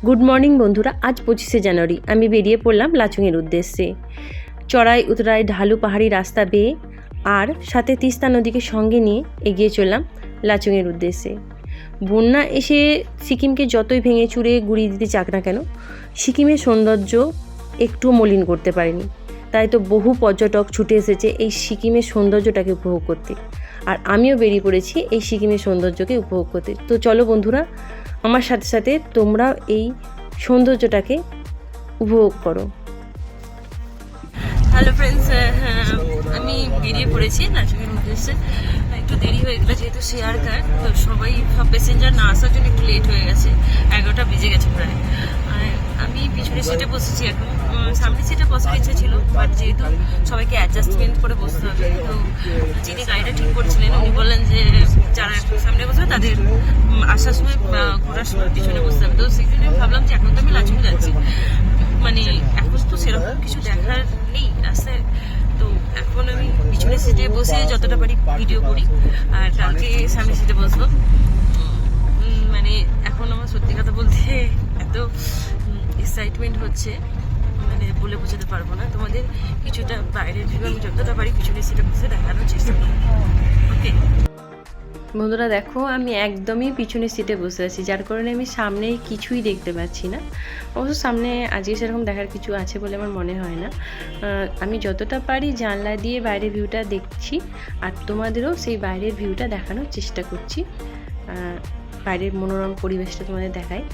Good morning বন্ধুরা, আজ 25শে জানুয়ারি আমি বেরিয়ে পড়লাম লাচুংয়ের উদ্দেশ্যে। চড়াই উতরাই ঢালু পাহাড়ি রাস্তা বেয়ে আর সাথে তিস্তা নদীকে সঙ্গে নিয়ে এগিয়ে চললাম লাচুংয়ের উদ্দেশ্যে। বন্যা এসে সিকিমকে যতই ভেঙে চুরে গুঁড়িয়ে দিতে চাক না কেন, সিকিমের সৌন্দর্য একটু মলিন করতে পারেনি। তাই তো বহু পর্যটক ছুটে এসেছে এই সিকিমের সৌন্দর্যটাকে উপভোগ করতে, আর আমিও বেরিয়ে পড়েছি এই সিকিমের সৌন্দর্যকে উপভোগ করতে। তো চলো বন্ধুরা, আমার সাথে সাথে তোমরা এই সৌন্দর্যটাকে উপভোগ করো। হ্যালো ফ্রেন্ডস, আমি বেরিয়ে পড়েছি লাচুংয়ের উদ্দেশ্যে। একটু দেরি হয়ে গেলো যেহেতু শেয়ার কার, তো সবাই সব প্যাসেঞ্জার না আসার জন্য একটু লেট হয়ে গেছে, 11টা বেজে গেছে প্রায়। আমি পিছনের সিটে বসেছি এখন। সামনের সিটে বসার ইচ্ছা ছিল, বাট যেহেতু সবাইকে অ্যাডজাস্টমেন্ট করে বসতে হবে, তো যিনি গাড়িটা ঠিক করছিলেন উনি বললেন যে যারা সামনে বসবে তাদের আসার সময় ঘোরার সময় পিছনে বসতে হবে। তো সেই জন্য ভাবলাম যে এখন তো আমি লাচুং যাচ্ছি, মানে এখন তো সেরকম কিছু দেখার নেই রাস্তায়, তো এখন আমি পিছনের সিটে বসে যতটা পারি ভিডিও করি, আর কালকে সামনের সিটে বসবো। মানে এখন আমার সত্যি কথা বলতে এত এক্সাইটমেন্ট হচ্ছে, মানে বলে বোঝাতে পারবো না। তোমাদের কিছুটা বাইরের ভিউ আমি যতটা পারি পিছনের সিটে বসে দেখানোর চেষ্টা করবো। ওকে বন্ধুরা, দেখো আমি একদমই পিছনের সিটে বসে আছি, যার কারণে আমি সামনে কিছুই দেখতে পাচ্ছি না। অবশ্য সামনে আজকে সেরকম দেখার কিছু আছে বলে আমার মনে হয় না। আমি যতটা পারি জানলা দিয়ে বাইরের ভিউটা দেখছি, আর তোমাদেরও সেই বাইরের ভিউটা দেখানোর চেষ্টা করছি। বাইরের মনোরম পরিবেশটা তোমাদের দেখাই।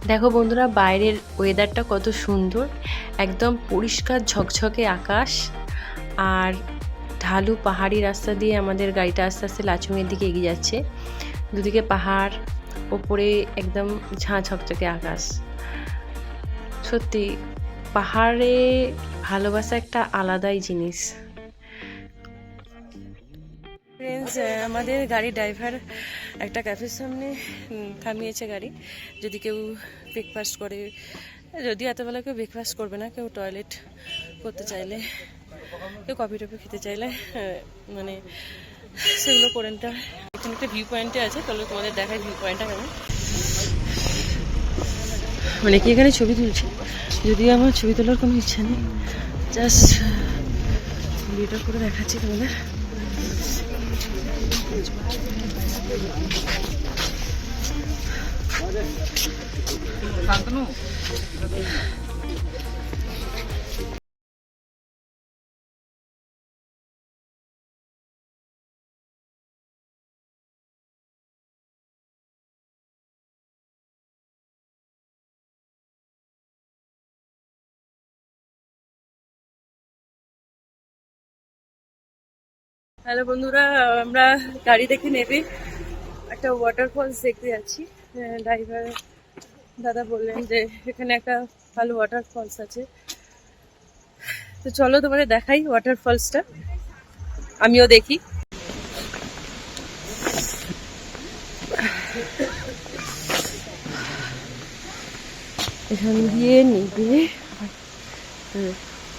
দেখো বন্ধুরা, বাইরের ওয়েদারটা কত সুন্দর, একদম পরিষ্কার ঝকঝকে আকাশ, আর ঢালু পাহাড়ি রাস্তা দিয়ে আমাদের গাড়িটা আস্তে আস্তে লাচুংয়ের দিকে এগিয়ে যাচ্ছে। দুদিকে পাহাড়, ওপরে একদম ঝাঁ ঝকঝকে আকাশ। সত্যি পাহাড়ে ভালোবাসা একটা আলাদাই জিনিস। ফ্রেন্ডস, আমাদের গাড়ি ড্রাইভার একটা ক্যাফের সামনে থামিয়েছে গাড়ি, যদি কেউ ব্রেকফাস্ট করে। যদি এতবেলা কেউ ব্রেকফাস্ট করবে না, কেউ টয়লেট করতে চাইলে, কেউ কফি টফি খেতে চাইলে মানে সেগুলো করে নিতে হয়। এখানে একটা ভিউ পয়েন্টে আছে, তাহলে তোমাদের দেখায় ভিউ পয়েন্টটা কেমন। মানে কি এখানে ছবি তুলছে, যদিও আমার ছবি তোলার কোনো ইচ্ছা নেই, জাস্ট ভিডিওটা করে দেখাচ্ছি তোমাদের। হ্যালো বন্ধুরা, আমরা গাড়ি দেখে নেবে একটা ওয়াটারফলস দেখতে যাচ্ছি। ড্রাইভার দাদা বললেন যে এখানে একটা ভালো ওয়াটারফলস আছে, তো চলো তোমাদের দেখাই ওয়াটারফলসটা, আমিও দেখি। এখান দিয়ে নেবে,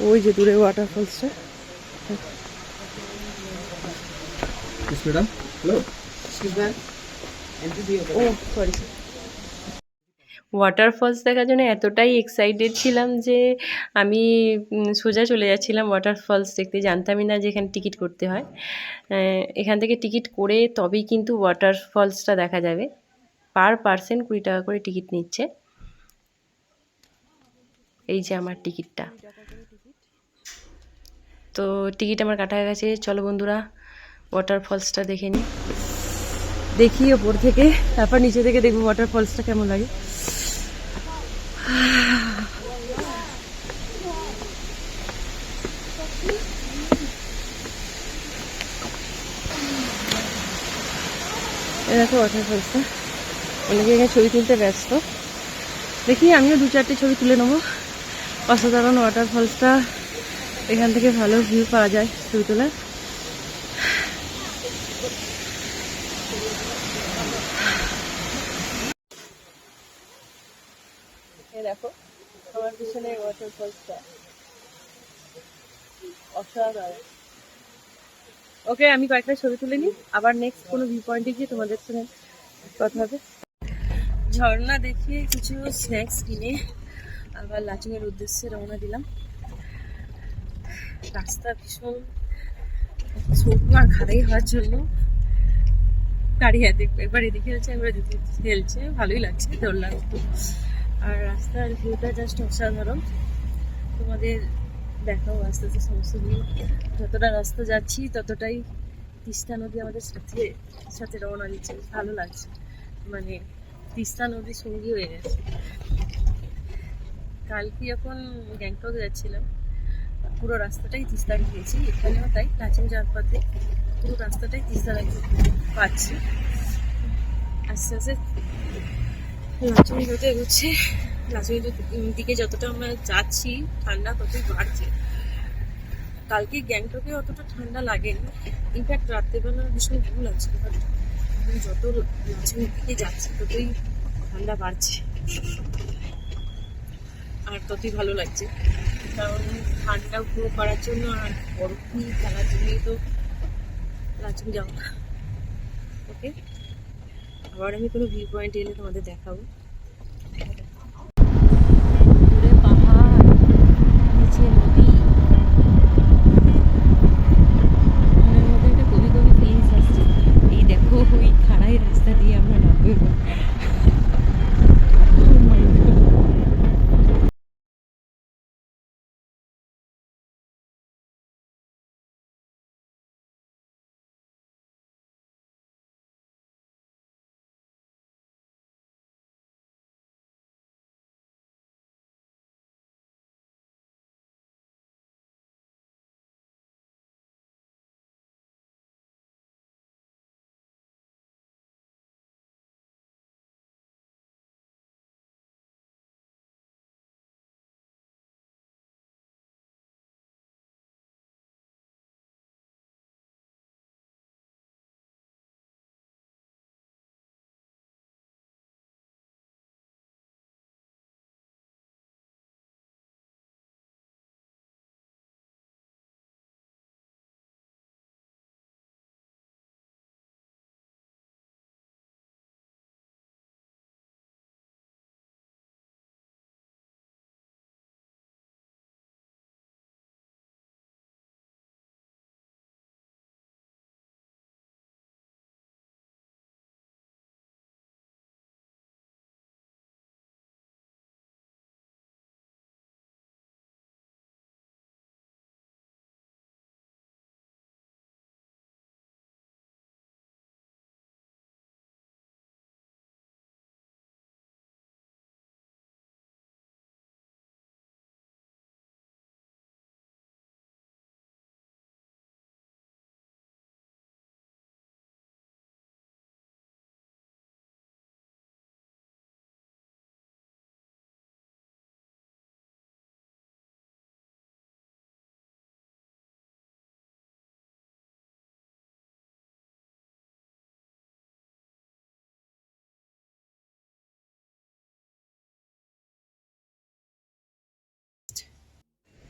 ওই যে দূরে ওয়াটারফলসটা। ওয়াটারফলস দেখার জন্য এতটাই এক্সাইটেড ছিলাম যে আমি সোজা চলে যাচ্ছিলাম ওয়াটারফলস দেখতে। জানতামই না যে এখানে টিকিট করতে হয়। এখান থেকে টিকিট করে তবেই কিন্তু ওয়াটারফলসটা দেখা যাবে। পার পার্সন 20 টাকা করে টিকিট নিচ্ছে। এই যে আমার টিকিটটা, তো টিকিট আমার কাটা হয়ে গেছে। চলো বন্ধুরা, ওয়াটারফলসটা দেখে নিই। দেখি ওপর থেকে, তারপর নিচে থেকে দেখবো ওয়াটারফলসটা কেমন লাগে। দেখো ওয়াটারফলসটা, অনেকে এখানে ছবি তুলতে ব্যস্ত। দেখি আমিও 2-4টে ছবি তুলে নেবো। অসাধারণ ওয়াটারফলসটা, এখান থেকে ভালো ভিউ পাওয়া যায় ছবি তোলার। দেখো আমার পিছনে ওয়াটারফলসটা অসাধারণ। ওকে, আমি কয়েকটা ছবি তুলে নিই, আবার নেক্সট কোনো ভিউ পয়েন্টে গিয়ে তোমাদের সঙ্গে কথা হবে। ঝর্ণা দেখে কিছু স্ন্যাক্স কিনে আবার লাচুংয়ের উদ্দেশ্যে রওনা দিলাম। রাস্তা ভীষণ ছোট আর খাড়াই হওয়ার জন্য গাড়ি একবার এদিকে খেলছে একবার এদিকে খেলছে, ভালোই লাগছে, দৌড়লাম একটু। আর রাস্তার ভিউটা জাস্ট অসাধারণ, তোমাদের দেখাও আস্তে আস্তে সমস্ত ভিউ। যতটা রাস্তা যাচ্ছি ততটাই তিস্তা নদী আমাদের সাথে সাথে রওনা দিচ্ছে, ভালো লাগছে, মানে তিস্তা নদী সঙ্গী হয়ে গেছে। কালকে যখন গ্যাংটক যাচ্ছিলাম পুরো রাস্তাটাই তিস্তা গিয়েছি, এখানেও তাই লাচুং যাওয়ার পথে পুরো রাস্তাটাই তিস্তা পাচ্ছি। আস্তে আস্তে লাচুং যত এগোচ্ছে, লাচুং দিকে যতটা আমরা যাচ্ছি ঠান্ডা ততই বাড়ছে। কালকে গ্যাংটকে অতটা ঠান্ডা লাগেনি, ইনফ্যাক্ট রাত্রেবেলা ভীষণ ভালো লাগছে, বাট যত লাচুং দিকে যাচ্ছে ততই ঠান্ডা বাড়ছে আর ততই ভালো লাগছে, কারণ ঠান্ডা উপভোগ করার জন্য আর বরফি খেলার জন্যই তো লাচুং যাওয়া। ওকে, আবার আমি কোনো ভিউ পয়েন্ট এলে তোমাদের দেখাবো। দূরে পাহাড়, নিচে নদী, মনের মধ্যে একটা কবি কবি ফিলিংস আসছে। এই দেখো ওই খাড়াই রাস্তা দিয়ে আমরা নামবো।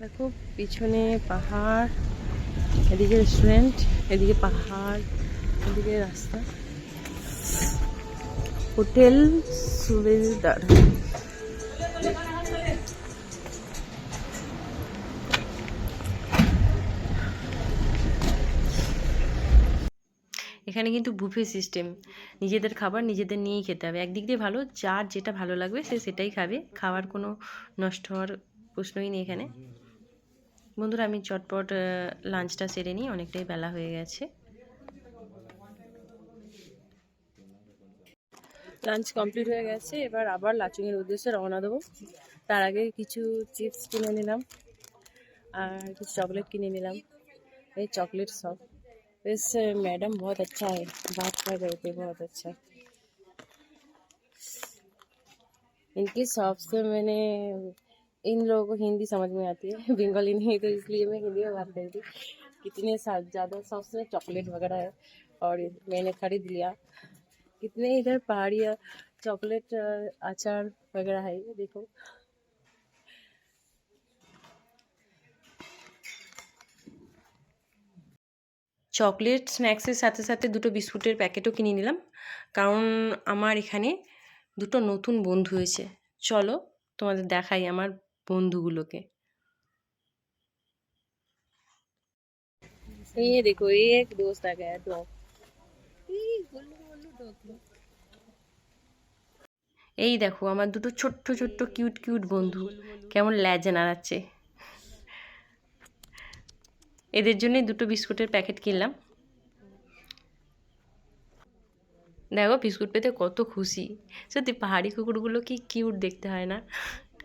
দেখো পিছনে পাহাড়, এদিকে রেস্টুরেন্ট, এদিকে পাহাড়, এদিকে রাস্তা, হোটেল সুবেদার। এখানে কিন্তু বুফে সিস্টেম, নিজেদের খাবার নিজেদের নিয়েই খেতে হবে। একদিক দিয়ে ভালো, যার যেটা ভালো লাগবে সে সেটাই খাবে, খাওয়ার কোনো নষ্ট হওয়ার প্রশ্নই নেই এখানে। বন্ধুরা আমি চটপট লাঞ্চটা সেরে নিই, অনেকটাই বেলা হয়ে গেছে। লাঞ্চ কমপ্লিট হয়ে গেছে, এবার আবার লাচুংয়ের উদ্দেশ্যে রওনা দেবো। তার আগে কিছু চিপস কিনে নিলাম আর কিছু চকলেট কিনে নিলাম। ये चॉकलेट शॉप, इस मैडम बहुत अच्छा है, बात कर रहे थे बहुत अच्छा। इनकी शॉप से मैंने, इन लोगों को हिंदी समझ में आती है, बंगाली नहीं, तो इसलिए मैं हिंदी में बात कर रही थी। कितने ज़्यादा शॉप्स में चॉकलेट वगैरह है और मैंने खरीद लिया। कितने इधर पहाड़ी चॉकलेट अचार वगैरह है, ये देखो। চকলেট স্ন্যাক্সের সাথে সাথে দুটো বিস্কুটের প্যাকেটও কিনে নিলাম, কারণ আমার এখানে দুটো নতুন বন্ধু হয়েছে। চলো তোমাদের দেখাই আমার বন্ধুগুলোকে। ये देखो ये एक दोस्त आ गया डॉग। এই দেখো আমার দুটো ছোট্ট ছোট্ট কিউট কিউট বন্ধু কেমন ল্যাজে নাড়াচ্ছে। এদের জন্যই দুটো বিস্কুটের প্যাকেট কিনলাম। দেখো বিস্কুট পেতে কত খুশি। সত্যি পাহাড়ি কুকুরগুলো কি কিউট দেখতে হয় না?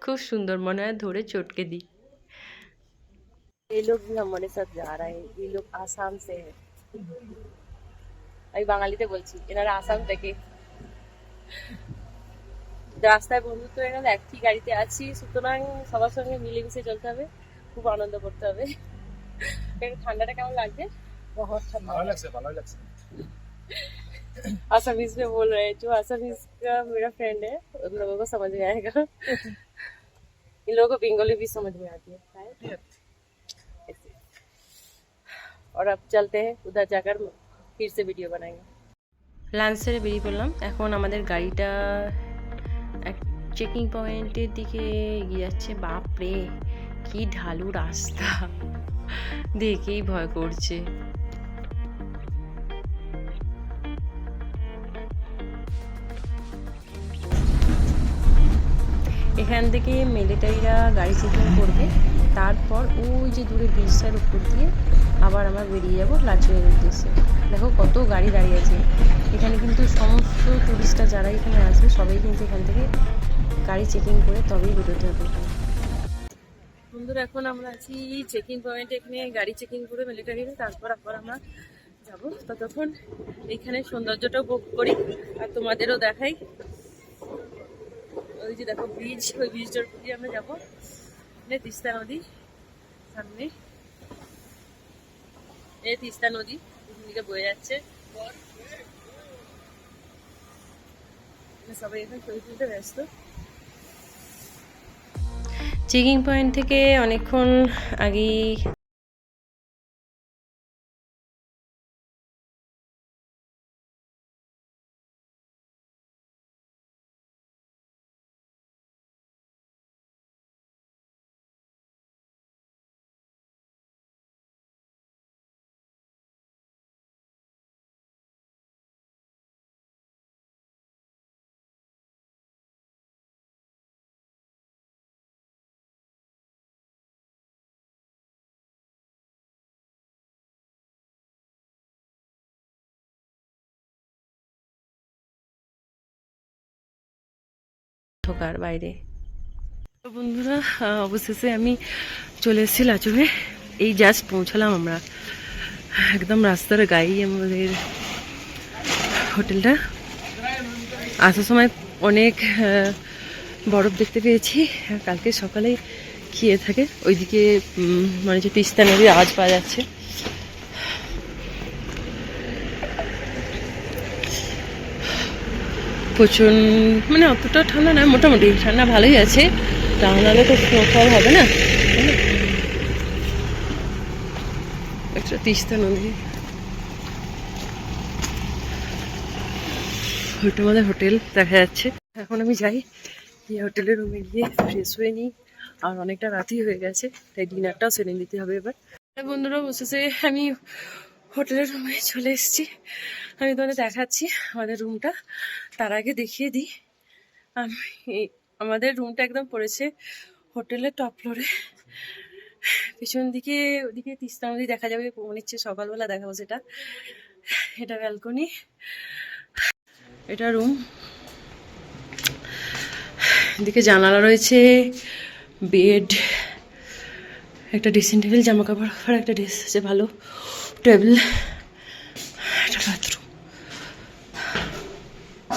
খুব সুন্দর, মনে হয় ধরে চটকে দিই। এই লোক भी हमारे साथ जा रहा है। ये लोग आसाम से है। আমি বাঙালিতে বলছি, এনারা আসাম থেকে। রাস্তায় বন্ধুত্ব হয়ে গেল, একই গাড়িতে আছি, সুতরাং সবার সঙ্গে মিলেমিশে চলতে হবে, খুব আনন্দ করতে হবে। ঠান্ডাটা কেমন লাগছে? बहुत ठंडा, ভালো লাগছে। असमीज में बोल रहे हैं, जो असमीज का मेरा फ्रेंड है उन लोगों को समझ में आएगा। इन लोगों को बंगाली भी समझ में आती है। और अब चलते हैं उधर जाकर फिर से वीडियो बनाएंगे। লাঞ্চ সেরে বেরিয়ে পড়লাম। এখন আমাদের গাড়িটা এক চেকিং পয়েন্টের দিকে এগিয়ে যাচ্ছে। বাপরে কি ঢালু রাস্তা, দেখেই ভয় করছে। এখান থেকে মিলিটারিরা গাড়ি চেকিং করবে, তারপর ওই যে দূরে ব্রিজটার উপর দিয়ে আবার আমরা বেরিয়ে যাবো লাচুংয়ের উদ্দেশ্যে। দেখো কত গাড়ি দাঁড়িয়ে আছে এখানে, কিন্তু সমস্ত টুরিস্টরা যারা এখানে আসবে সবাই কিন্তু এখান থেকে গাড়ি চেকিং করে তবেই বেরোতে হবে। বন্ধুরা এখন আমরা আছি চেকিং পয়েন্টে, এখানে গাড়ি চেকিং করে মিলিটারিরা, তারপর আবার আমরা যাবো। ততক্ষণ এইখানে সৌন্দর্যটাও ভোগ করি আর তোমাদেরও দেখাই। ওই যে দেখো ব্রিজ, ওই ব্রিজটার উপর দিয়ে আমরা যাবো। তিস্তা নদী সামনে, এই তিস্তা নদী দিকে বয়ে যাচ্ছে। সবাই এখন ছবি তুলতে ব্যস্ত। চেকিং পয়েন্ট থেকে অনেকক্ষণ আগেই ঢোকার বাইরে। তো বন্ধুরা অবশেষে আমি চলে এসেছি লাচুংয়ে। এই জাস্ট পৌঁছালাম আমরা, একদম রাস্তার গায়েই আমাদের হোটেলটা। আসার সময় অনেক বরফ দেখতে পেয়েছি, কালকে সকালে খেয়ে থাকে। ওইদিকে মানে যে তিস্তা নদীর আওয়াজ পাওয়া যাচ্ছে। প্রচুর মানে অতটা ঠান্ডা না, মোটামুটি ঠান্ডা ভালোই আছে। তা নাহলে তো স্নোফল হবে না। একটা তিস্তা নদী, ওইটা আমাদের হোটেল দেখা যাচ্ছে। এখন আমি যাই, এই হোটেলের রুমে গিয়ে ফ্রেশ হয়ে নিই। আর অনেকটা রাতই হয়ে গেছে, তাই ডিনারটাও সেরে নিতে হবে এবার। বন্ধুরা বসেছে, আমি হোটেলের রুমে চলে এসেছি। আমি তোমাদের দেখাচ্ছি আমাদের রুমটা। তার আগে দেখিয়ে দিই, আমাদের রুমটা একদম পড়েছে হোটেলের টপ ফ্লোরে। পিছন দিকে ওদিকে তিস্তা নদী দেখা যাবে, মনে হচ্ছে সকালবেলা দেখাবো সেটা। এটা ব্যালকনি, এটা রুম। এদিকে জানালা রয়েছে, বেড, একটা ড্রেসিং টেবিল, জামা কাপড় রাখার একটা ড্রেস আছে ভালো, টেবিল, একটা বাথরুম।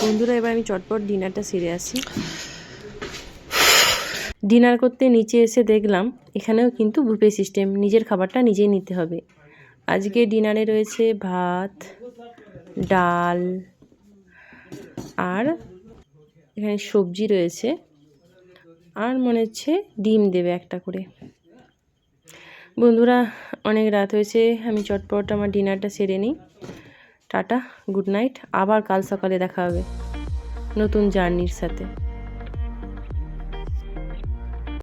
বন্ধুরা এবার আমি চটপট ডিনারটা সেরে আসি। ডিনার করতে নিচে এসে দেখলাম এখানেও কিন্তু বুফে সিস্টেম, নিজের খাবারটা নিজেই নিতে হবে। আজকে ডিনারে রয়েছে ভাত, ডাল, আর এখানে সবজি রয়েছে, আর মনে হচ্ছে ডিম দেবে একটা করে। বন্ধুরা অনেক রাত হয়েছে, আমি চটপট আমার ডিনারটা সেরে নিই। টাটা, গুড নাইট, আবার কাল সকালে দেখা হবে। নতুন জার্নির সাথে।